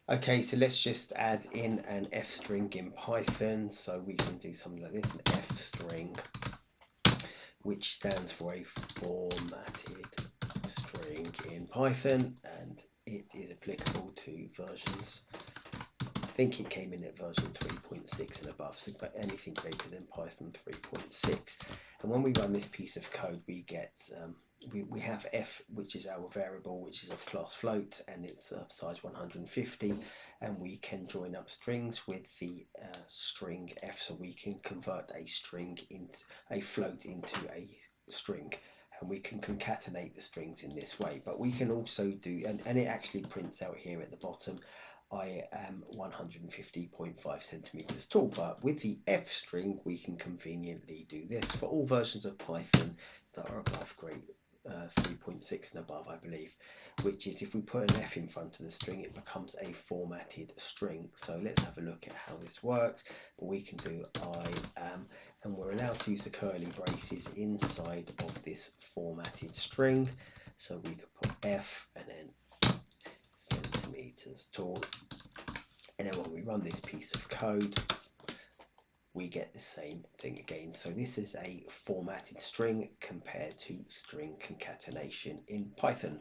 Okay, so let's just add in an F string in Python. So we can do something like this, an F string, which stands for a formatted string in Python, and it is applicable to versions. I think it came in at version 3.6 and above, so but anything greater than Python 3.6. And when we run this piece of code, we get we have f, which is our variable, which is of class float, and it's size 150, and we can join up strings with the string f, so we can convert a string into a float into a string, and we can concatenate the strings in this way. But we can also do, and it actually prints out here at the bottom, I am 150.5 centimeters tall. But with the F string, we can conveniently do this for all versions of Python that are above grade 3.6 and above, I believe, which is if we put an F in front of the string, it becomes a formatted string. So let's have a look at how this works. But we can do I am, and we're allowed to use the curly braces inside of this formatted string. So we could put F and then centimeters tall, and then when we run this piece of code, we get the same thing again. So this is a formatted string compared to string concatenation in Python.